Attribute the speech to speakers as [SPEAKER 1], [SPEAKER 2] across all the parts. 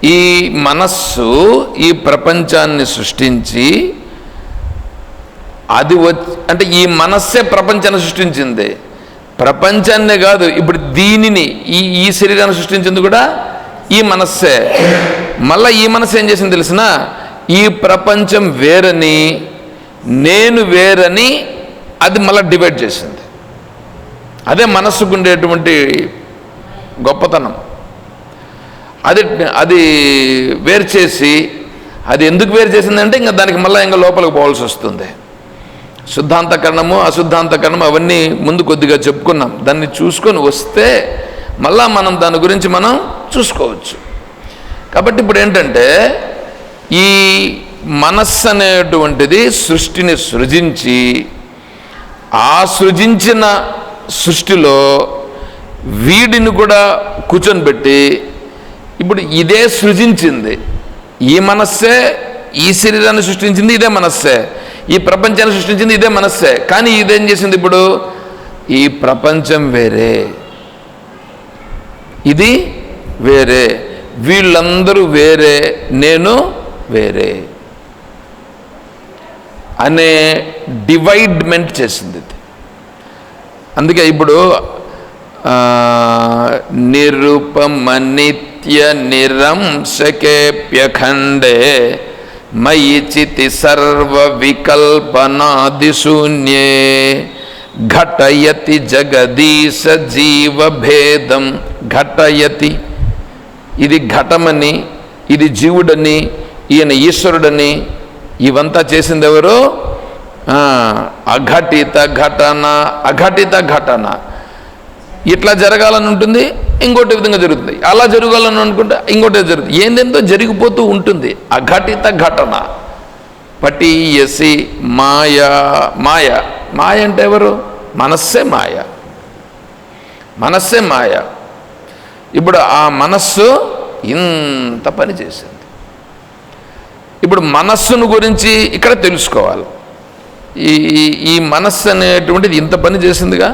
[SPEAKER 1] ఈ మనస్సు ఈ ప్రపంచాన్ని సృష్టించి అది అంటే ఈ మనస్సే ప్రపంచాన్ని సృష్టించింది. ప్రపంచాన్నే కాదు, ఇప్పుడు దీనిని ఈ శరీరాన్ని సృష్టించింది కూడా ఈ మనస్సే. మళ్ళీ ఈ మనస్సు ఏం చేసింది తెలిసిన, ఈ ప్రపంచం వేరని నేను వేరని అది మళ్ళీ డివైడ్ చేసింది. అదే మనస్సుకు ఉండేటువంటి గొప్పతనం. అది వేరు చేసి, అది ఎందుకు వేరు చేసిందంటే ఇంకా దానికి మళ్ళీ ఇంకా లోపలికి పోవాల్సి వస్తుంది. శుద్ధాంతకరణము అశుద్ధాంతకరణము అవన్నీ ముందు కొద్దిగా చెప్పుకున్నాం. దాన్ని చూసుకొని వస్తే మళ్ళా మనం దాని గురించి మనం చూసుకోవచ్చు. కాబట్టి ఇప్పుడు ఏంటంటే ఈ మనస్సు అనేటువంటిది సృష్టిని సృజించి, ఆ సృజించిన సృష్టిలో వీడిని కూడా కూర్చొని పెట్టి, ఇప్పుడు ఇదే సృజించింది, ఈ మనస్సే ఈ శరీరాన్ని సృష్టించింది ఇదే మనస్సే, ఈ ప్రపంచాన్ని సృష్టించింది ఇదే మనస్సే. కానీ ఇదేం చేసింది, ఇప్పుడు ఈ ప్రపంచం వేరే, ఇది వేరే, వీళ్ళందరూ వేరే, నేను వేరే అనే డివైడ్మెంట్ చేసింది ఇది. అందుకే ఇప్పుడు నిరుపమనిత్య నిరంశకేప్యఖండే మయి చితి సర్వ వికల్పనాదిశూన్యే ఘటయతి జగదీశ జీవభేదం. ఘటయతి, ఇది ఘటమని, ఇది జీవుడని, ఈయన ఈశ్వరుడని, ఇవంతా చేసింది ఎవరు? అఘటిత ఘటన. అఘటిత ఘటన ఇట్లా జరగాలని ఉంటుంది, ఇంకోటి విధంగా జరుగుతుంది. అలా జరగాలని అనుకుంటే ఇంకోటి జరుగుతుంది. ఏందెంతో జరిగిపోతూ ఉంటుంది. అఘటిత ఘటన. పటీయసి మాయ. మాయ, మాయ అంటే ఎవరు? మనస్సే మాయ. మనస్సే మాయ. ఇప్పుడు ఆ మనస్సు ఇంత పని చేసింది. ఇప్పుడు మనస్సును గురించి ఇక్కడ తెలుసుకోవాలి. ఈ మనస్సు అనేటువంటిది ఇంత పని చేసిందిగా.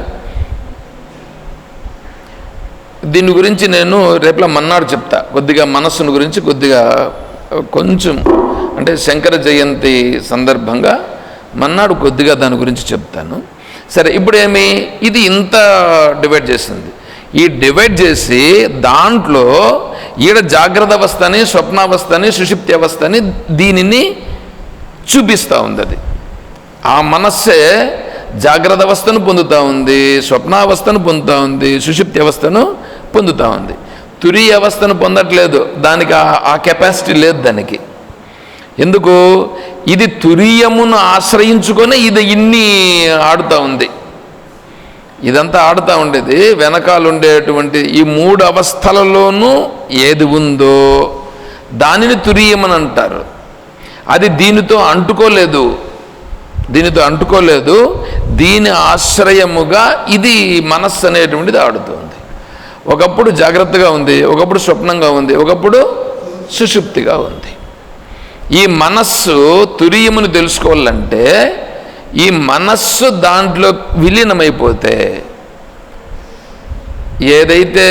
[SPEAKER 1] దీని గురించి నేను రేపులా మన్నాడు చెప్తా కొద్దిగా, మనస్సును గురించి కొద్దిగా కొంచెం, అంటే శంకర జయంతి సందర్భంగా మన్నాడు కొద్దిగా దాని గురించి చెప్తాను. సరే, ఇప్పుడు ఏమి, ఇది ఇంత డివైడ్ చేసింది. ఈ డివైడ్ చేసి దాంట్లో ఈడ జాగ్రత్త అవస్థని, స్వప్నావస్థని, సుషుప్తి అవస్థని దీనిని చూపిస్తూ ఉంది. అది ఆ మనస్సే జాగ్రత్త అవస్థను పొందుతూ ఉంది, స్వప్నావస్థను పొందుతూ ఉంది, సుషుప్తి అవస్థను పొందుతూ ఉంది. తురీయ అవస్థను పొందట్లేదు, దానికి ఆ కెపాసిటీ లేదు దానికి. ఎందుకు? ఇది తురీయమును ఆశ్రయించుకొని ఇది ఇన్ని ఆడుతూ ఉంది. ఇదంతా ఆడుతూ ఉండేది వెనకాల ఉండేటువంటి ఈ మూడు అవస్థలలోనూ ఏది ఉందో దానిని తురీయమని అంటారు. అది దీనితో అంటుకోలేదు, దీనితో అంటుకోలేదు. దీని ఆశ్రయముగా ఇది మనస్సు అనేటువంటిది ఆడుతుంది. ఒకప్పుడు జాగ్రత్తగా ఉంది, ఒకప్పుడు స్వప్నంగా ఉంది, ఒకప్పుడు సుషుప్తిగా ఉంది. ఈ మనస్సు తురీయమును తెలుసుకోవాలంటే ఈ మనస్సు దాంట్లో విలీనమైపోతే, ఏదైతే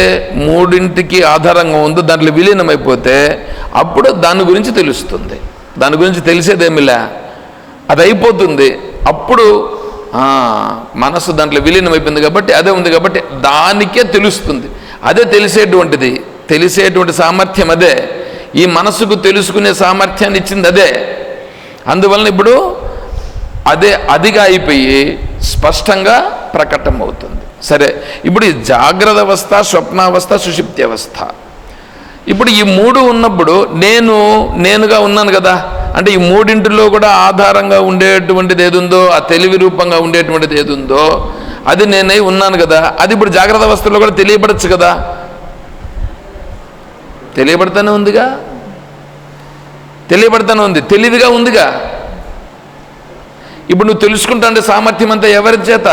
[SPEAKER 1] మూడింటికి ఆధారంగా ఉందో దాంట్లో విలీనమైపోతే అప్పుడు దాని గురించి తెలుస్తుంది. దాని గురించి తెలిసేదేమిలే, అది అయిపోతుంది. అప్పుడు మనస్సు దాంట్లో విలీనమైపోయింది కాబట్టి, అదే ఉంది కాబట్టి దానికే తెలుస్తుంది. అదే తెలిసేటువంటి సామర్థ్యం అదే. ఈ మనస్సుకు తెలుసుకునే సామర్థ్యాన్ని ఇచ్చింది అదే. అందువలన ఇప్పుడు అదే అదిగా అయిపోయి స్పష్టంగా ప్రకటమవుతుంది. సరే, ఇప్పుడు ఈ జాగ్రత్త అవస్థ, స్వప్నావస్థ, సుషుప్తి అవస్థ, ఇప్పుడు ఈ మూడు ఉన్నప్పుడు నేనుగా ఉన్నాను కదా. అంటే ఈ మూడింటిలో కూడా ఆధారంగా ఉండేటువంటిది ఏది ఉందో, ఆ తెలివి రూపంగా ఉండేటువంటిది ఏది ఉందో అది నేనై ఉన్నాను కదా. అది ఇప్పుడు జాగ్రత్త అవస్థలో కూడా తెలియబడచ్చు కదా. తెలియబడతానే ఉందిగా, తెలియబడతానే ఉంది, తెలివిగా ఉందిగా. ఇప్పుడు నువ్వు తెలుసుకుంటా అంటే సామర్థ్యం అంతా ఎవరి చేత?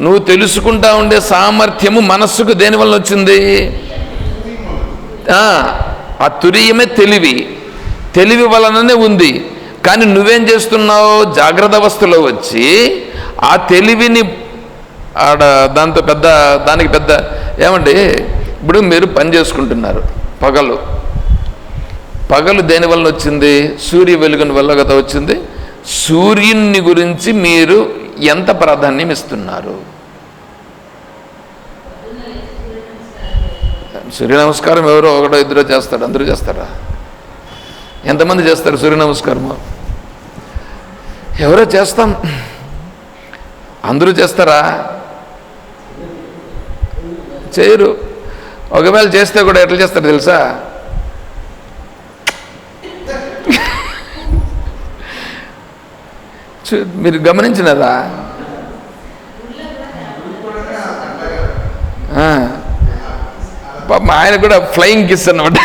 [SPEAKER 1] నువ్వు తెలుసుకుంటా ఉండే సామర్థ్యము మనస్సుకు దేనివల్ల వచ్చింది? ఆ తురీయమే తెలివి వలననే ఉంది. కానీ నువ్వేం చేస్తున్నావు? జాగ్రత్త అవస్థలో వచ్చి ఆ తెలివిని దానికి పెద్ద ఏమంటే ఇప్పుడు మీరు పని చేసుకుంటున్నారు, పగలు దేనివల్ల వచ్చింది? సూర్య వెలుగుని వల్ల కదా వచ్చింది. సూర్యుని గురించి మీరు ఎంత ప్రాధాన్యం ఇస్తున్నారు? సూర్య నమస్కారం ఎవరో ఒకటో ఇద్దరో చేస్తాడు, అందరూ చేస్తారా? ఎంతమంది చేస్తారు సూర్య నమస్కారము? ఎవరో చేస్తాం, అందరూ చేస్తారా? చేయరు. ఒకవేళ చేస్తే కూడా ఎట్లా చేస్తారు తెలుసా? మీరు గమనించినదా? పాపం ఆయన కూడా ఫ్లయింగ్ కిస్ అన్నమాట.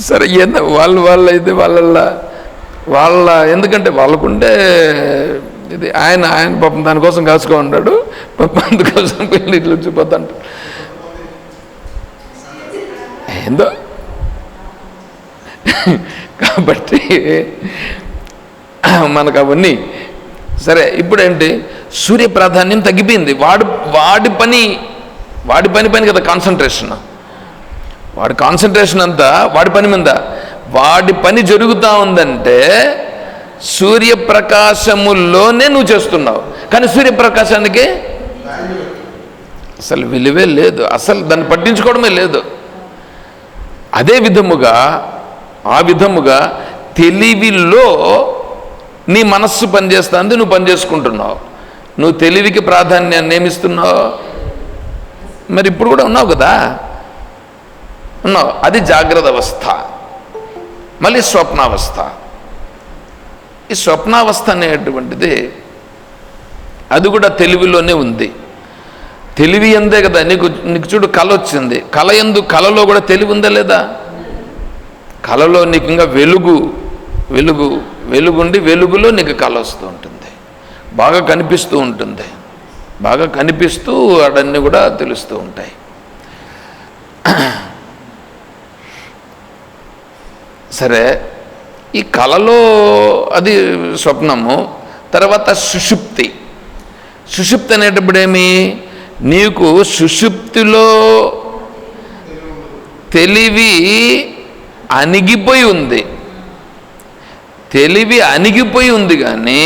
[SPEAKER 1] సరే, వాళ్ళు అయితే వాళ్ళ ఎందుకంటే వాళ్ళకుంటే ఇది ఆయన పాపం దానికోసం కాసుకో ఉంటాడు, పాపం అందుకోసం పెళ్ళి ఇట్లా వచ్చిపోతాడు ఏందో. కాబట్టి మనకు అవన్నీ సరే. ఇప్పుడేంటి? సూర్య ప్రాధాన్యం తగ్గిపోయింది. వాడి పని కదా కాన్సన్ట్రేషన్. వాడి కాన్సన్ట్రేషన్ అంతా వాడి పని మీద. వాడి పని జరుగుతూ ఉందంటే సూర్యప్రకాశముల్లోనే నువ్వు చేస్తున్నావు, కానీ సూర్యప్రకాశానికి అసలు విలువే లేదు, అసలు దాన్ని పట్టించుకోవడమే లేదు. అదే విధముగా తెలివిలో నీ మనస్సు పనిచేస్తుంది, నువ్వు పనిచేసుకుంటున్నావు. నువ్వు తెలివికి ప్రాధాన్యాన్ని ఏమిస్తున్నావు? మరి ఇప్పుడు కూడా ఉన్నావు కదా, ఉన్నావు. అది జాగ్రత్త అవస్థ. మళ్ళీ స్వప్నావస్థ. ఈ స్వప్నావస్థ అనేటువంటిది అది కూడా తెలివిలోనే ఉంది. తెలివి అందే కదా. నీకు చూడు, కళ వచ్చింది, కళలో కూడా తెలివి ఉందా లేదా? కళలో నీకు ఇంకా వెలుగుండి వెలుగులో నీకు కళ వస్తూ ఉంటుంది, బాగా కనిపిస్తూ ఉంటుంది, బాగా కనిపిస్తూ అవన్నీ కూడా తెలుస్తూ ఉంటాయి. సరే, ఈ కళలో అది స్వప్నము. తర్వాత సుషుప్తి అనేటప్పుడేమి? నీకు సుషుప్తిలో తెలివి అణిగిపోయి ఉంది, కానీ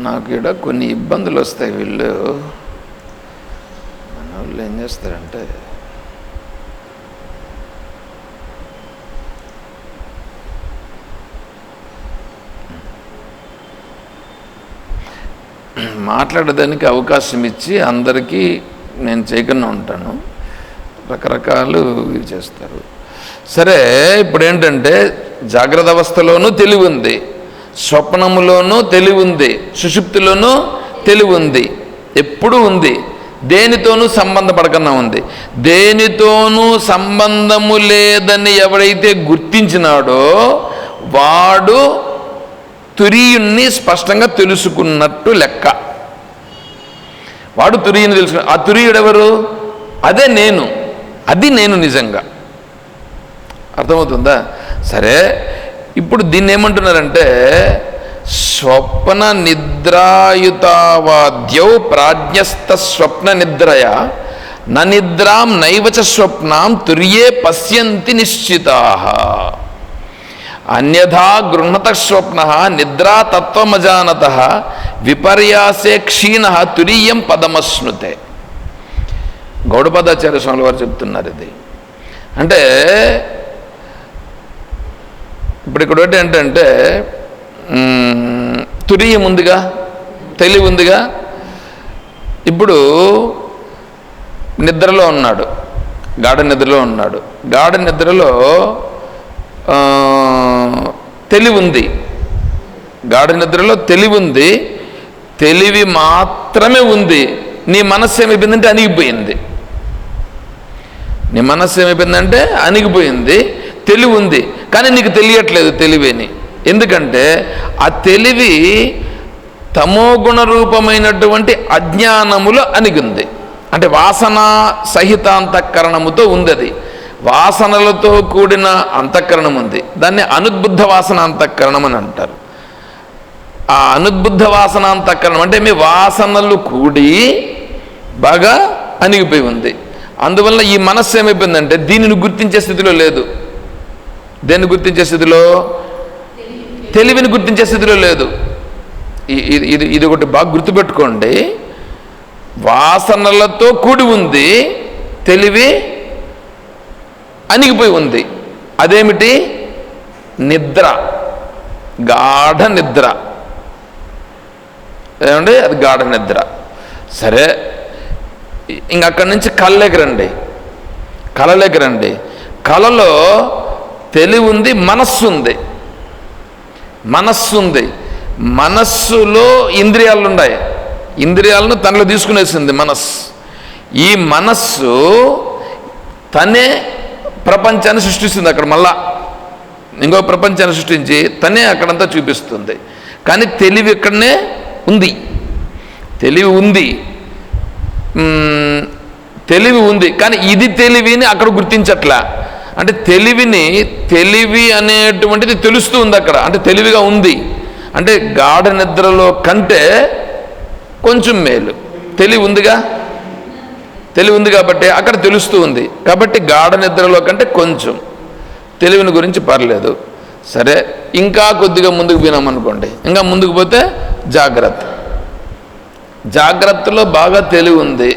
[SPEAKER 1] నాకు ఇక్కడ కొన్ని ఇబ్బందులు వస్తాయి. మన వాళ్ళు ఏం చేస్తారంటే మాట్లాడడానికి అవకాశం ఇచ్చి అందరికీ నేను చేయకుండా ఉంటాను, రకరకాలు ఇవి చేస్తారు. సరే, ఇప్పుడు ఏంటంటే జాగ్రత్త అవస్థలోనూ తెలివి ఉంది, స్వప్నములోనూ తెలివి ఉంది, సుషుప్తిలోనూ తెలివి ఉంది, ఎప్పుడూ ఉంది. దేనితోనూ సంబంధపడకుండా ఉంది. దేనితోనూ సంబంధము లేదని ఎవడైతే గుర్తించినాడో వాడు తురీయుణ్ణి స్పష్టంగా తెలుసుకున్నట్టు లెక్క. వాడు తురీయుని తెలుసుకున్న. ఆ తురీయుడెవరు? అదే నేను. అది నేను నిజంగా. అర్థమవుతుందా? సరే, ఇప్పుడు దీన్ని ఏమంటున్నారంటే స్వప్న నిద్రాయుతావాద్యౌ ప్రాజ్ఞస్థ స్వప్న నిద్రయ నిద్రాం నైవచ స్వప్నాం తుర్యే పశ్యంతి నిశ్చితాః అన్యథా గృహత స్వప్న నిద్రా తత్వమజానతః విపర్యాసే క్షీణః తురీయం పదమశ్నుతే. గౌడపాదాచార్య స్వామి వారు చెప్తున్నారు ఇది. అంటే ఇప్పుడు ఇక్కడ ఏంటంటే తురీయం ఉందిగా, తెలివి ఉందిగా. ఇప్పుడు నిద్రలో ఉన్నాడు, గాఢ నిద్రలో ఉన్నాడు. గాఢ నిద్రలో తెలివి ఉంది, గాఢ నిద్రలో తెలివి ఉంది, తెలివి మాత్రమే ఉంది. నీ మనస్సు ఏమైపోయిందంటే అణిగిపోయింది. నీ మనస్సు ఏమైపోయిందంటే అణిగిపోయింది. తెలివి ఉంది కానీ నీకు తెలియట్లేదు తెలివిని. ఎందుకంటే ఆ తెలివి తమోగుణ రూపమైనటువంటి అజ్ఞానములో అణిగింది. అంటే వాసన సహిత అంతఃకరణముతో ఉంది. అది వాసనలతో కూడిన అంతఃకరణం ఉంది. దాన్ని అనుద్బుద్ధ వాసన అంతఃకరణం అని అంటారు. ఆ అనుద్బుద్ధ వాసనాంతఃకరణం అంటే మీ వాసనలు కూడి బాగా అణిగిపోయి ఉంది. అందువల్ల ఈ మనస్సు ఏమైపోయిందంటే దీనిని గుర్తించే స్థితిలో లేదు. దేన్ని గుర్తించే స్థితిలో? తెలివిని గుర్తించే స్థితిలో లేదు. ఇది ఒకటి బాగా గుర్తుపెట్టుకోండి. వాసనలతో కూడి ఉంది, తెలివి అణిగిపోయి ఉంది. అదేమిటి? నిద్ర, గాఢ నిద్ర. ఏమండి? అది గాఢ నిద్ర. సరే, ఇంక అక్కడి నుంచి కళ్ళలోకి రండి. కళలో తెలివి ఉంది, మనస్సు ఉంది. మనస్సులో ఇంద్రియాలు ఉన్నాయి. ఇంద్రియాలను తనలో తీసుకునేసింది మనస్సు. ఈ మనస్సు తనే ప్రపంచాన్ని సృష్టిస్తుంది. అక్కడ మళ్ళా ఇంకో ప్రపంచాన్ని సృష్టించి తనే అక్కడంతా చూపిస్తుంది. కానీ తెలివి ఇక్కడనే ఉంది. తెలివి ఉంది కానీ ఇది తెలివిని అక్కడ గుర్తించట్లా. అంటే తెలివి అనేటువంటిది తెలుస్తూ ఉంది అక్కడ. అంటే తెలివిగా ఉంది. అంటే గాఢ నిద్రలో కంటే కొంచెం మేలు. తెలివి ఉంది కాబట్టి అక్కడ తెలుస్తూ ఉంది. కాబట్టి గాఢ నిద్రలో కంటే కొంచెం తెలివిని గురించి పర్లేదు. సరే, ఇంకా కొద్దిగా ముందుకు పోయినామనుకోండి. ఇంకా ముందుకు పోతే జాగ్రత్తలో బాగా తెలివి ఉంది,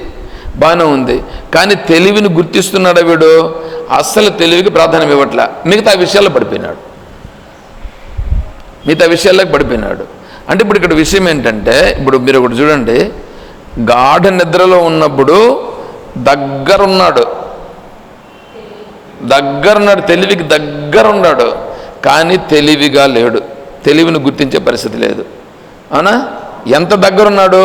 [SPEAKER 1] బాగానే ఉంది. కానీ తెలివిని గుర్తిస్తున్నాడా వీడు? అస్సలు తెలివికి ప్రాధాన్యం ఇవ్వట్లా. మిగతా విషయాల్లోకి పడిపోయినాడు. అంటే ఇప్పుడు ఇక్కడ విషయం ఏంటంటే, ఇప్పుడు మీరు ఒకటి చూడండి. గాఢ నిద్రలో ఉన్నప్పుడు దగ్గరున్నాడు, తెలివికి దగ్గరున్నాడు. కానీ తెలివిగా లేడు. తెలివిని గుర్తించే పరిస్థితి లేదు. అవునా? ఎంత దగ్గరున్నాడు?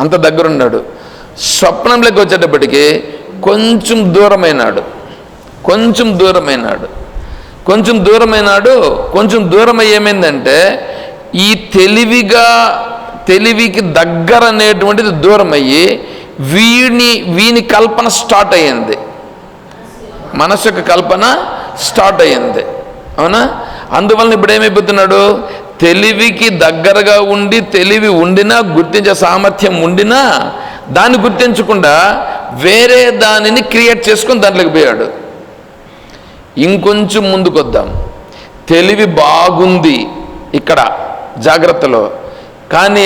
[SPEAKER 1] అంత దగ్గరున్నాడు. స్వప్నంలోకి వచ్చేటప్పటికి కొంచెం దూరమై ఏమైందంటే ఈ తెలివికి దగ్గర అనేటువంటిది దూరమయ్యి వీని కల్పన స్టార్ట్ అయ్యింది. మనసు యొక్క కల్పన స్టార్ట్ అయ్యింది. అవునా? అందువలన ఇప్పుడు ఏమైపోతున్నాడు? తెలివికి దగ్గరగా ఉండి తెలివి ఉండినా, గుర్తించే సామర్థ్యం ఉండినా దాన్ని గుర్తించకుండా వేరే దానిని క్రియేట్ చేసుకొని దాంట్లోకి పోయాడు. ఇంకొంచెం ముందుకొద్దాం. తెలివి బాగుంది ఇక్కడ జాగ్రత్తలో. కానీ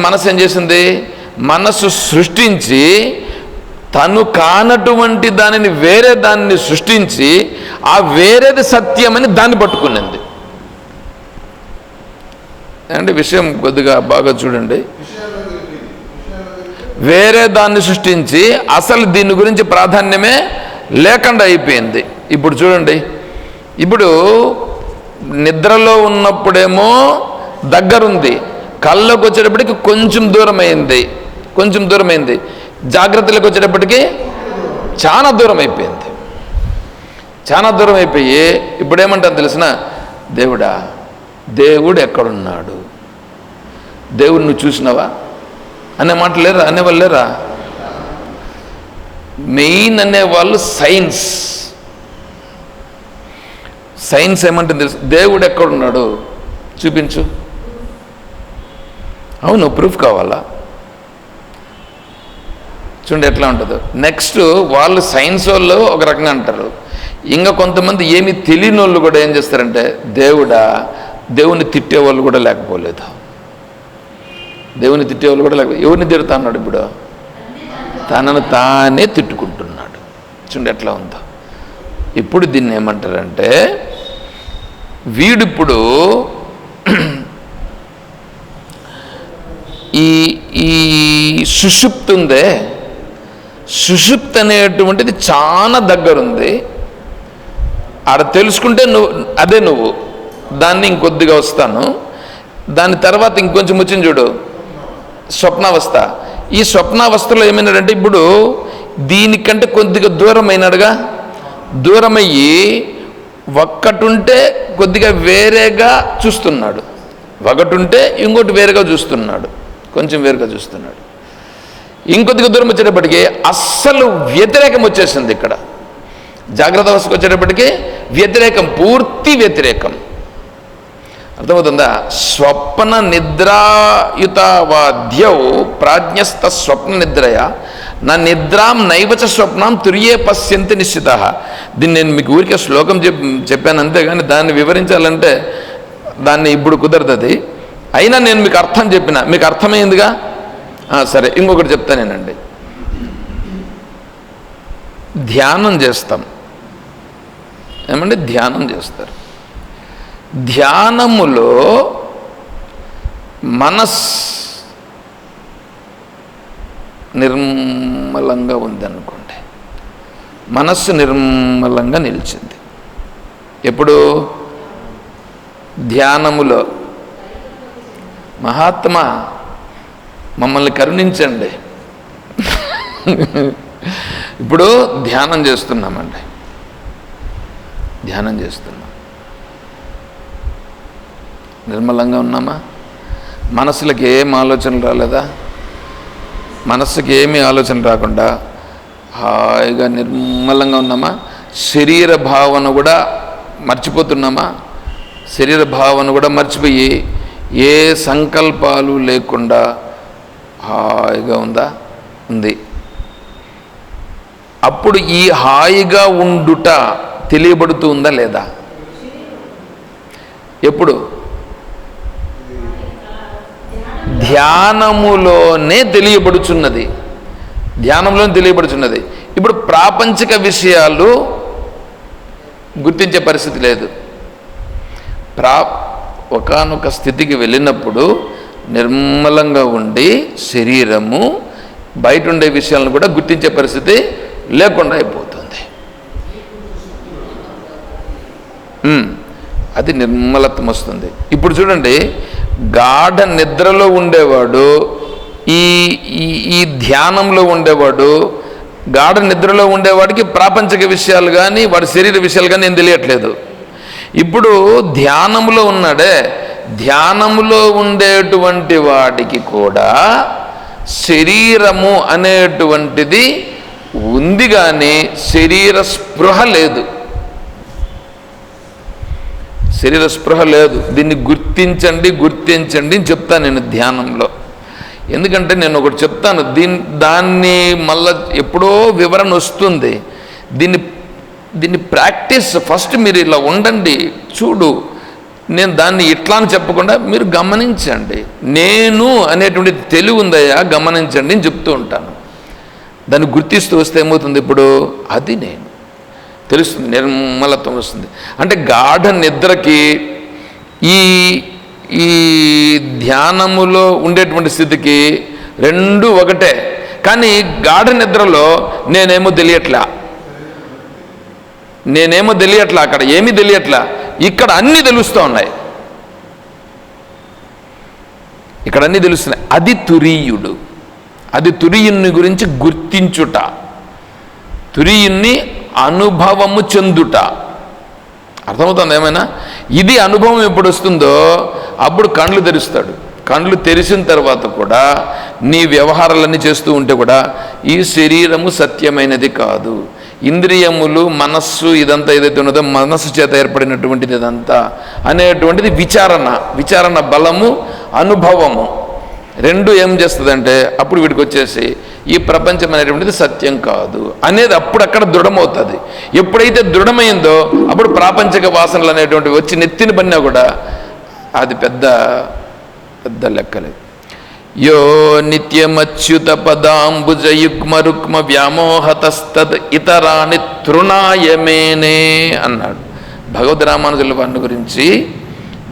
[SPEAKER 1] మనసు ఏం చేసింది? మనసు సృష్టించి తను కానటువంటి దానిని వేరే దానిని సృష్టించి ఆ వేరేది సత్యమని దాన్ని పట్టుకున్నది. అంటే విషయం కొద్దిగా బాగా చూడండి. వేరే దాన్ని సృష్టించి అసలు దీని గురించి ప్రాధాన్యమే లేకుండా అయిపోయింది. ఇప్పుడు చూడండి, ఇప్పుడు నిద్రలో ఉన్నప్పుడేమో దగ్గరుంది, కళ్ళలోకి వచ్చేటప్పటికి కొంచెం దూరం అయింది. జాగ్రత్తలోకి వచ్చేటప్పటికి చాలా దూరం అయిపోయి ఇప్పుడు ఏమంటారు తెలిసిన? దేవుడు ఎక్కడున్నాడు? దేవుడు నువ్వు చూసినావా అనే మాట అనేవాళ్ళు లేరా? మెయిన్ అనేవాళ్ళు సైన్స్ ఏమంటుంది తెలుసు? దేవుడు ఎక్కడున్నాడు చూపించు. అవును, ప్రూఫ్ కావాలా? చూడండి ఎట్లా ఉంటుందో. నెక్స్ట్ వాళ్ళు సైన్స్ వాళ్ళు ఒక రకంగా అంటారు. ఇంకా కొంతమంది ఏమీ తెలియని వాళ్ళు కూడా ఏం చేస్తారంటే, దేవుని తిట్టేవాళ్ళు కూడా లేకపోలేదు. ఎవరిని తిడతా అన్నాడు? ఇప్పుడు తనను తానే తిట్టుకుంటున్నాడు. చూడండి ఎట్లా ఉందో. ఇప్పుడు దీన్ని ఏమంటారంటే, వీడిప్పుడు ఈ సుషుప్తి ఉందే, సుషుప్తి అనేటువంటిది చాలా దగ్గరుంది. ఆడ తెలుసుకుంటే నువ్వు దాన్ని ఇంకొద్దిగా వస్తాను. దాని తర్వాత ఇంకొంచెం వచ్చింది చూడు, స్వప్నావస్థ. ఈ స్వప్నావస్థలో ఏమైనాడంటే ఇప్పుడు దీనికంటే కొద్దిగా దూరమయ్యి ఒక్కటుంటే కొద్దిగా వేరేగా చూస్తున్నాడు, ఒకటుంటే ఇంకోటి వేరేగా చూస్తున్నాడు, కొంచెం వేరుగా చూస్తున్నాడు. ఇంకొద్దిగా దూరం వచ్చేటప్పటికి అస్సలు వ్యతిరేకం వచ్చేసింది. ఇక్కడ జాగ్రత్త అవస్థకు వచ్చేటప్పటికి పూర్తి వ్యతిరేకం. అర్థమవుతుందా? స్వప్న నిద్రాయుతవాద్యౌ ప్రాజ్ఞస్త స్వప్న నిద్రయ నా నిద్రాం నైవచ స్వప్నం తుర్యే పశ్యంతి నిశ్చిత. దీన్ని నేను మీకు ఊరికే శ్లోకం చెప్పాను అంతేగాని దాన్ని వివరించాలంటే దాన్ని ఇప్పుడు కుదరదు. అయినా నేను మీకు అర్థం చెప్పిన, మీకు అర్థమైందిగా. సరే, ఇంకొకటి చెప్తానేనండి. ధ్యానం చేస్తాం ఏమండి? ధ్యానం చేస్తారు. ధ్యానములో నిర్మలంగా ఉందనుకోండి, మనస్సు నిర్మలంగా నిలిచింది. ఎప్పుడు? ధ్యానములో. మహాత్మా మమ్మల్ని కరుణించండి. ఇప్పుడు ధ్యానం చేస్తున్నామండి, ధ్యానం చేస్తున్నాం, నిర్మలంగా ఉన్నామా? మనసులకి ఏం ఆలోచనలు రాలేదా? మనస్సుకి ఏమీ ఆలోచన రాకుండా హాయిగా నిర్మలంగా ఉన్నామా? శరీర భావన కూడా మర్చిపోతున్నామా? శరీర భావన కూడా మర్చిపోయి ఏ సంకల్పాలు లేకుండా హాయిగా ఉందా? ఉంది. అప్పుడు ఈ హాయిగా ఉండుట తెలియబడుతూ ఉందా లేదా? ఎప్పుడు? ధ్యానములోనే తెలియబడుచున్నది, ధ్యానంలోనే తెలియబడుచున్నది. ఇప్పుడు ప్రాపంచిక విషయాలు గుర్తించే పరిస్థితి లేదు. ఒకానొక స్థితికి వెళ్ళినప్పుడు నిర్మలంగా ఉండి శరీరము బయట ఉండే విషయాలను కూడా గుర్తించే పరిస్థితి లేకుండా అయిపోతుంది. అది నిర్మలత్వం వస్తుంది. ఇప్పుడు చూడండి, గాఢ నిద్రలో ఉండేవాడు, ఈ ధ్యానంలో ఉండేవాడు, గాఢ నిద్రలో ఉండేవాడికి ప్రాపంచిక విషయాలు కానీ వాడి శరీర విషయాలు కానీ ఏం తెలియట్లేదు. ఇప్పుడు ధ్యానములో ఉన్నాడే, ధ్యానములో ఉండేటువంటి వాడికి కూడా శరీరము అనేటువంటిది ఉంది కానీ శరీర స్పృహ లేదు. శరీర స్పృహ లేదు. దీన్ని గుర్తించండి అని చెప్తాను నేను ధ్యానంలో. ఎందుకంటే నేను ఒకటి చెప్తాను, దాన్ని మళ్ళా ఎప్పుడో వివరణ వస్తుంది. దీన్ని ప్రాక్టీస్ ఫస్ట్ మీరు ఇలా ఉండండి, చూడు. నేను దాన్ని ఇట్లా అని చెప్పకుండా మీరు గమనించండి. నేను అనేటువంటి తెలివి ఉందయ్యా, గమనించండి అని చెప్తూ ఉంటాను. దాన్ని గుర్తిస్తూ వస్తే ఏమవుతుంది? ఇప్పుడు అది నేను తెలుస్తుంది, నిర్మలత్వం వస్తుంది. అంటే గాఢ నిద్రకి ఈ ధ్యానములో ఉండేటువంటి స్థితికి రెండు ఒకటే. కానీ గాఢ నిద్రలో నేనేమో తెలియట్లా, అక్కడ ఏమీ తెలియట్లా, ఇక్కడ అన్నీ తెలుస్తూ ఉన్నాయి, ఇక్కడ అన్నీ తెలుస్తున్నాయి. అది తురీయుడు. అది తురీయుని గురించి గుర్తించుట, తురీయుని అనుభవము చెందుట. అర్థమవుతుంది ఏమైనా? ఇది అనుభవం ఎప్పుడు వస్తుందో అప్పుడు కళ్ళు తెరుస్తాడు. కళ్ళు తెరిచిన తర్వాత కూడా నీ వ్యవహారాలన్నీ చేస్తూ ఉంటే కూడా ఈ శరీరము సత్యమైనది కాదు, ఇంద్రియములు మనస్సు ఇదంతా ఏదైతే ఉన్నదో మనస్సు చేత ఏర్పడినటువంటిది ఇదంతా అనేటువంటిది విచారణ బలము, అనుభవము రెండు ఏం చేస్తుందంటే అప్పుడు వీడికి వచ్చేసి ఈ ప్రపంచం అనేటువంటిది సత్యం కాదు అనేది అక్కడ దృఢమవుతుంది. ఎప్పుడైతే దృఢమైందో అప్పుడు ప్రాపంచిక వాసనలు అనేటువంటివి వచ్చి నెత్తిన పడినా కూడా అది పెద్ద లెక్కలేదు. యో నిత్యమచ్యుత పదాంబుజ యుగ్మ రుక్మ వ్యామోహతస్తద్ ఇతరాని తృణాయమేనే అన్నాడు భగవద్ రామానుజుల వారిని గురించి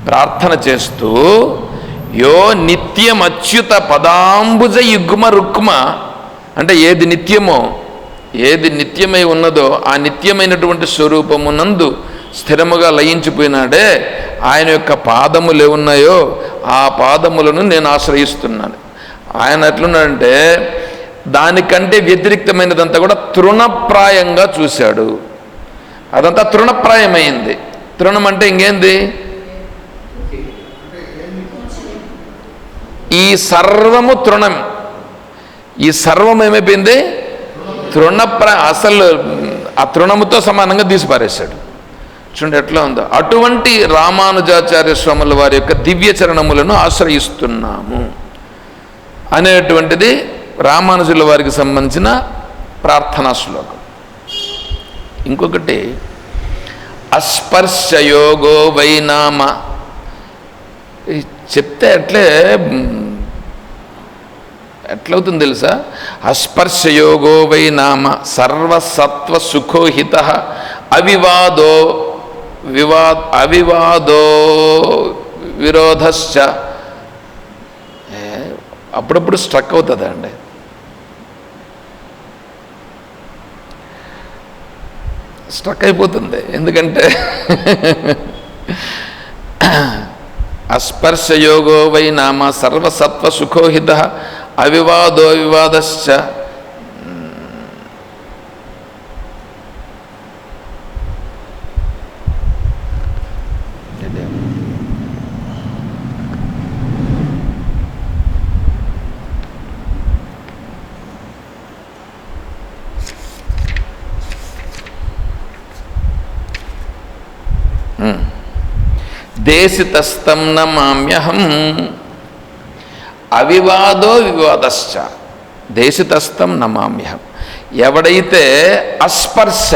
[SPEAKER 1] ప్రార్థన చేస్తూ. యో నిత్యమచ్యుత పదాంబుజ యుగ్మ రుక్మ అంటే ఏది నిత్యమో, ఏది నిత్యమై ఉన్నదో ఆ నిత్యమైనటువంటి స్వరూపమునందు స్థిరముగా లయించిపోయినాడే, ఆయన యొక్క పాదములు ఏమున్నాయో ఆ పాదములను నేను ఆశ్రయిస్తున్నాను. ఆయన ఎట్లున్నాడంటే దానికంటే వ్యతిరిక్తమైనదంతా కూడా తృణప్రాయంగా చూశాడు. అదంతా తృణప్రాయమైంది. తృణం అంటే ఇంకేంది? ఈ సర్వము తృణం. ఈ సర్వం ఏమైపోయింది? అసలు ఆ తృణముతో సమానంగా తీసిపారేశాడు. చూడండి ఎట్లా ఉందో. అటువంటి రామానుజాచార్య స్వాముల వారి యొక్క దివ్య చరణములను ఆశ్రయిస్తున్నాము అనేటువంటిది రామానుజుల వారికి సంబంధించిన ప్రార్థనా శ్లోకం. ఇంకొకటి అస్పర్శయోగో వైనామ, చెప్తే ఎట్లవుతుంది తెలుసా? అస్పర్శయోగో వైనామ సర్వసత్వ సుఖోహిత అవివాదో విరోధశ్చ. అప్పుడప్పుడు స్ట్రక్ అవుతుందండి. స్ట్రక్ అయిపోతుంది. ఎందుకంటే అస్పర్శయోగో వై నామ సర్వసత్వ సుఖోహిత అవివాదో వివాదశ్చ. దేశితస్తం నమామ్యహం అవివాదో వివాదశ్చ. దేశితస్తం నమామ్యహం, ఎవడైతే అస్పర్శ,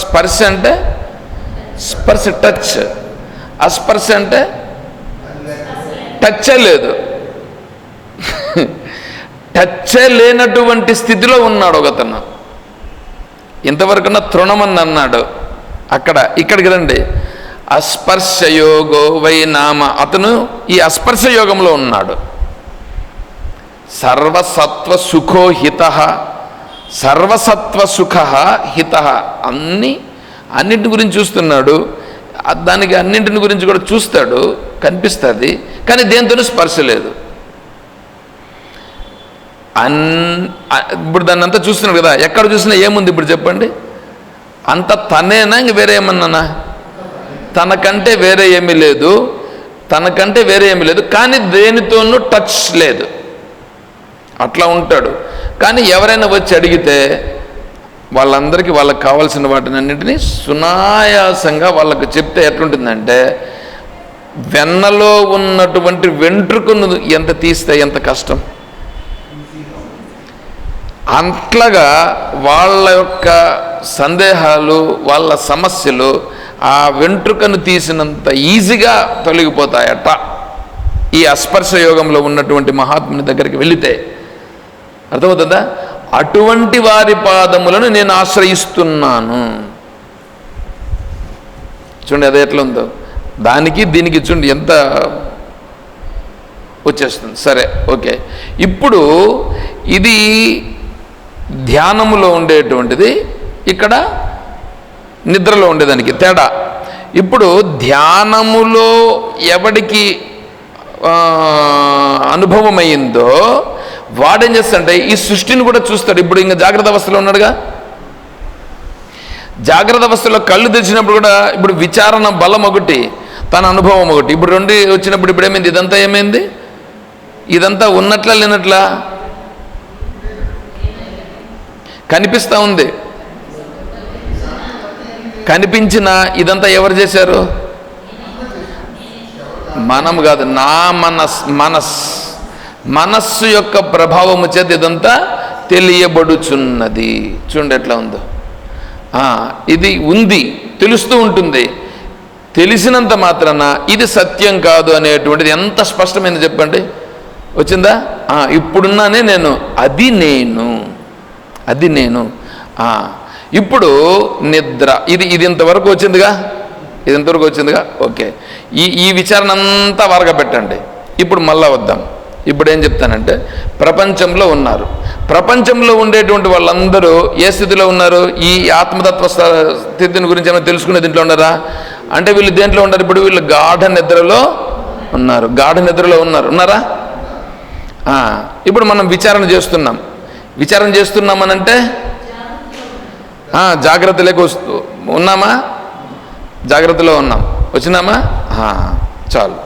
[SPEAKER 1] స్పర్శ అంటే స్పర్శ టచ్, అస్పర్శ అంటే టచ్ లేదు, టచ్ లేనటువంటి స్థితిలో ఉన్నాడు ఒకతను. ఇంతవరకున్న తృణమని అన్నాడు, ఇక్కడికి రండి. అస్పర్శయోగో వై నామ, అతను ఈ అస్పర్శయోగంలో ఉన్నాడు. సర్వసత్వ సుఖో హిత, సర్వసత్వ సుఖ హిత, అన్నింటి గురించి చూస్తున్నాడు. దానికి అన్నింటిని గురించి కూడా చూస్తాడు, కనిపిస్తుంది, కానీ దేంతోనూ స్పర్శ లేదు. ఇప్పుడు దాన్ని అంతా చూస్తున్నాడు కదా, ఎక్కడ చూసినా ఏముంది ఇప్పుడు చెప్పండి? అంత తనేనా, ఇంక వేరే ఏమన్నానా? తనకంటే వేరే ఏమీ లేదు, తనకంటే వేరే ఏమీ లేదు, కానీ దేనితోనూ టచ్ లేదు. అట్లా ఉంటాడు. కానీ ఎవరైనా వచ్చి అడిగితే వాళ్ళందరికీ వాళ్ళకి కావాల్సిన వాటిని అన్నింటినీ సునాయాసంగా వాళ్ళకు చెప్తే ఎట్లుంటుందంటే, వెన్నలో ఉన్నటువంటి వెంట్రుకను ఎంత తీస్తే ఎంత కష్టం, అట్లాగా వాళ్ళ యొక్క సందేహాలు, వాళ్ళ సమస్యలు ఆ వెంట్రుకను తీసినంత ఈజీగా తొలగిపోతాయట ఈ అస్పర్శ యోగంలో ఉన్నటువంటి మహాత్ముని దగ్గరికి వెళితే. అర్థమవుతుందా? అటువంటి వారి పాదములను నేను ఆశ్రయిస్తున్నాను. చూడండి అది ఎట్లా ఉందో, దానికి దీనికి చూడండి ఎంత వచ్చేస్తుంది. సరే, ఓకే. ఇప్పుడు ఇది ధ్యానములో ఉండేటువంటిది, ఇక్కడ నిద్రలో ఉండేదానికి తేడా. ఇప్పుడు ధ్యానములో ఎవడికి అనుభవం అయిందో వాడేం చేస్తాడంటే ఈ సృష్టిని కూడా చూస్తాడు. ఇప్పుడు ఇంకా జాగ్రత్త అవస్థలో ఉన్నాడుగా, జాగ్రత్త అవస్థలో కళ్ళు తెరిచినప్పుడు కూడా ఇప్పుడు విచారణ బలం ఒకటి, తన అనుభవం ఒకటి. ఇప్పుడు రెండు వచ్చినప్పుడు ఇప్పుడు ఏమైంది? ఇదంతా ఏమైంది? ఇదంతా ఉన్నట్లా లేనట్లా కనిపిస్తూ ఉంది. కనిపించిన ఇదంతా ఎవరు చేశారు? మనం కాదు, నా మనస్సు యొక్క ప్రభావము చేత ఇదంతా తెలియబడుచున్నది. చూడండి ఎట్లా ఉందో. ఇది ఉంది, తెలుస్తూ ఉంటుంది. తెలిసినంత మాత్రాన ఇది సత్యం కాదు అనేటువంటిది ఎంత స్పష్టమైంది చెప్పండి. వచ్చిందా? ఇప్పుడున్నానే నేను, అది నేను. ఇప్పుడు నిద్ర, ఇది ఇంతవరకు వచ్చిందిగా, ఓకే. ఈ విచారణ అంతా వరగా పెట్టండి. ఇప్పుడు మళ్ళా వద్దాం. ఇప్పుడు ఏం చెప్తానంటే, ప్రపంచంలో ఉన్నారు. ప్రపంచంలో ఉండేటువంటి వాళ్ళందరూ ఏ స్థితిలో ఉన్నారు? ఈ ఆత్మతత్వ స్థితిని గురించి ఏమైనా తెలుసుకునే దీంట్లో ఉన్నారా అంటే వీళ్ళు దేంట్లో ఉన్నారు? ఇప్పుడు వీళ్ళు గాఢ నిద్రలో ఉన్నారా? ఇప్పుడు మనం విచారణ చేస్తున్నామనంటే జాగ్రత్తలోకి ఉన్నామా? జాగ్రత్తలో ఉన్నాం. వచ్చినామా? చాలు.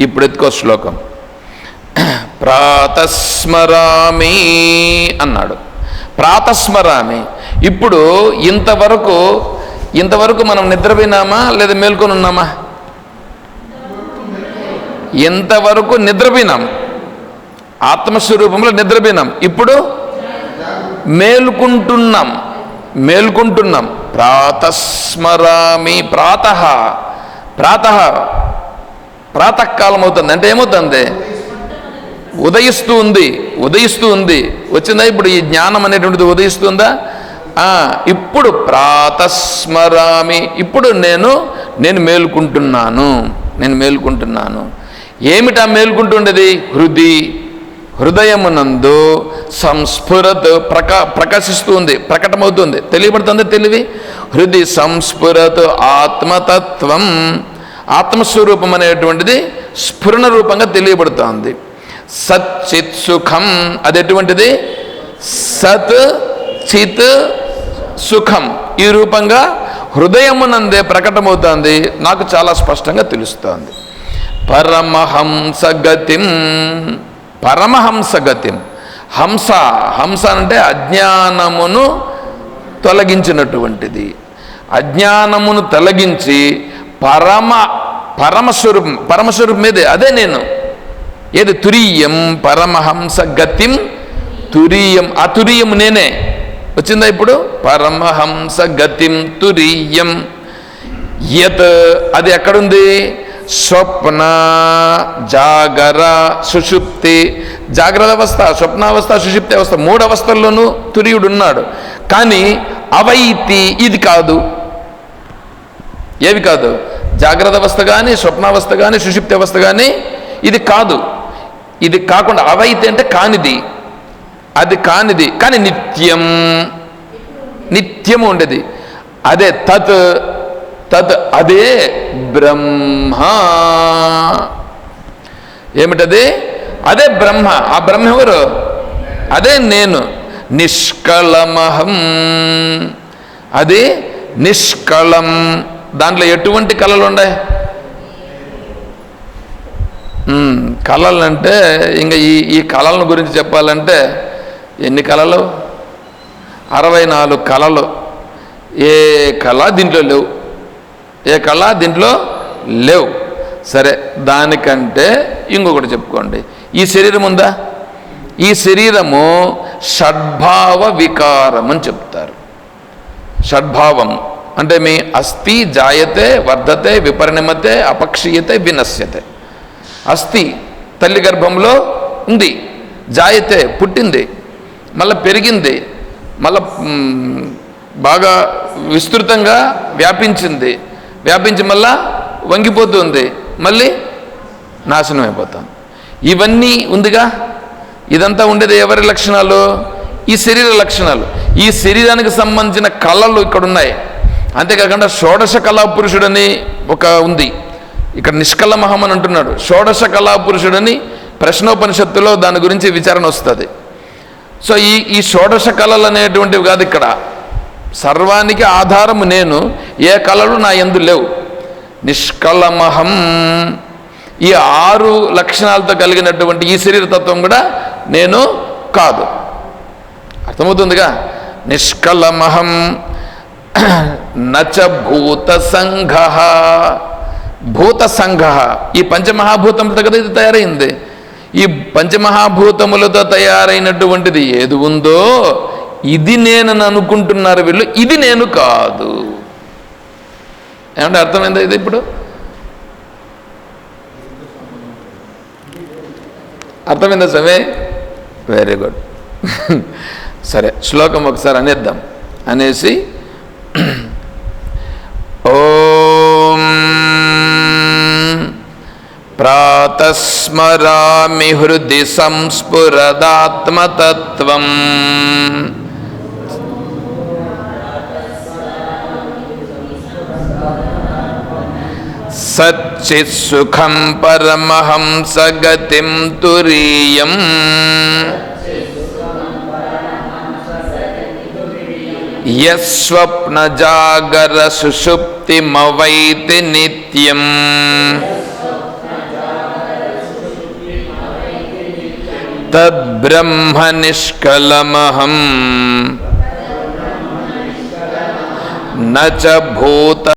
[SPEAKER 1] ఇప్పుడు ఎత్తుకో శ్లోకం. ప్రాతస్మరామి అన్నాడు. ప్రాతస్మరామి. ఇప్పుడు ఇంతవరకు ఇంతవరకు మనం నిద్రపోయినామా లేదా మేల్కొని ఉన్నామా? ఇంతవరకు నిద్రపోయినాం, ఆత్మస్వరూపంలో నిద్రపోయినాం. ఇప్పుడు మేలుకుంటున్నాం. ప్రాతస్మరామి. ప్రాతకాలం అవుతుంది అంటే ఏమవుతుంది? ఉదయిస్తూ ఉంది. వచ్చిందా ఇప్పుడు? ఈ జ్ఞానం అనేటువంటిది ఉదయిస్తుందా? ఇప్పుడు ప్రాతస్మరామి. ఇప్పుడు నేను మేలుకుంటున్నాను. ఏమిటా మేలుకుంటుండేది? హృదయమునందు సంస్ఫురత్ ప్రకాశిస్తూ ఉంది, ప్రకటమవుతుంది, తెలియబడుతుంది. తెలివి హృది సంస్ఫురత్ ఆత్మతత్వం. ఆత్మస్వరూపం అనేటువంటిది స్ఫురణ రూపంగా తెలియబడుతోంది. సచ్చిత్ సుఖం. అది ఎటువంటిది? సత్ చిత్ సుఖం. ఈ రూపంగా హృదయమునందే ప్రకటమవుతోంది, నాకు చాలా స్పష్టంగా తెలుస్తోంది. పరమహంసగతిం. హంస అంటే అజ్ఞానమును తొలగించినటువంటిది. అజ్ఞానమును తొలగించి పరమస్వరూపం ఏది? అదే నేను. ఏది? తురీయం. పరమహంస గతిం తురీయం. ఆ తురీయం నేనే. వచ్చిందా ఇప్పుడు? పరమహంస గతిం తురీయం. యత్. అది ఎక్కడుంది? స్వప్న జాగర సుషుప్తి. జాగ్రత్త అవస్థ, స్వప్నావస్థ, సుషుప్తి అవస్థ, 3 అవస్థల్లోనూ తురీయుడు ఉన్నాడు. కానీ అవైతి. ఇది కాదు. ఏవి కాదు? జాగ్రత్త అవస్థ కానీ, స్వప్నావస్థ కానీ, సుషుప్తి అవస్థ కానీ ఇది కాదు. ఇది కాకుండా అవైతి అంటే కానిది. అది కానిది కానీ నిత్యము ఉండేది. అదే తత్. అదే బ్రహ్మ. ఏమిటది? అదే బ్రహ్మ. ఆ బ్రహ్మ ఎవరు? అదే నేను. నిష్కళమహం. అది నిష్కళం. దాంట్లో ఎటువంటి కళలు ఉన్నాయి? కళలు అంటే ఇంకా ఈ కళల గురించి చెప్పాలంటే ఎన్ని కళలు? 64 కళలు. ఏ కళ దీంట్లో లేవు. సరే, దానికంటే ఇంకొకటి చెప్పుకోండి. ఈ శరీరం ఉందా? ఈ శరీరము షడ్భావ వికారం అని చెప్తారు. షడ్భావం అంటే మీ అస్థి జాయతే, వర్ధతే, విపరిణమతే, అపక్షీయతే, వినశ్యతే. అస్థి తల్లి గర్భంలో ఉంది, జాయతే పుట్టింది, మళ్ళీ పెరిగింది, మళ్ళీ బాగా విస్తృతంగా వ్యాపించి మళ్ళా వంగిపోతుంది, మళ్ళీ నాశనం అయిపోతాం. ఇవన్నీ ఉందిగా. ఇదంతా ఉండేది ఎవరి లక్షణాలు? ఈ శరీర లక్షణాలు. ఈ శరీరానికి సంబంధించిన కళలు ఇక్కడ ఉన్నాయి. అంతేకాకుండా షోడశ కళా పురుషుడని ఒక ఉంది. ఇక్కడ నిష్కళమహం అని అంటున్నాడు. షోడశ కళా పురుషుడని ప్రశ్నోపనిషత్తులో దాని గురించి విచారణ వస్తుంది. సో ఈ షోడశ కళలు అనేటువంటివి కాదు ఇక్కడ. సర్వానికి ఆధారము నేను. ఏ కళలు నా యందు లేవు. నిష్కళమహం. ఈ 6 లక్షణాలతో కలిగినటువంటి ఈ శరీరతత్వం కూడా నేను కాదు. అర్థమవుతుందిగా? నిష్కళమహం. నచ భూత సంఘ. ఈ పంచమహాభూతములతో కదా ఇది తయారైంది. ఈ పంచమహాభూతములతో తయారైనటువంటిది ఏది ఉందో ఇది నేనని అనుకుంటున్నారు వీళ్ళు. ఇది నేను కాదు. ఏమంటే అర్థమైందా ఇది? ఇప్పుడు అర్థమైందా స్వామి? Very good. సరే, శ్లోకం ఒకసారి అనేద్దాం. అనేసి ఓం ప్రాతస్మరామి హృది సంస్ఫురదాత్మతత్వం సచ్చిత్ సుఖం పరమహంస గతిం తురీయం యస్వప్న జాగర సుషుప్తిమవైతి నిత్యం తద్బ్రహ్మ నిష్కళమహం నచ భూత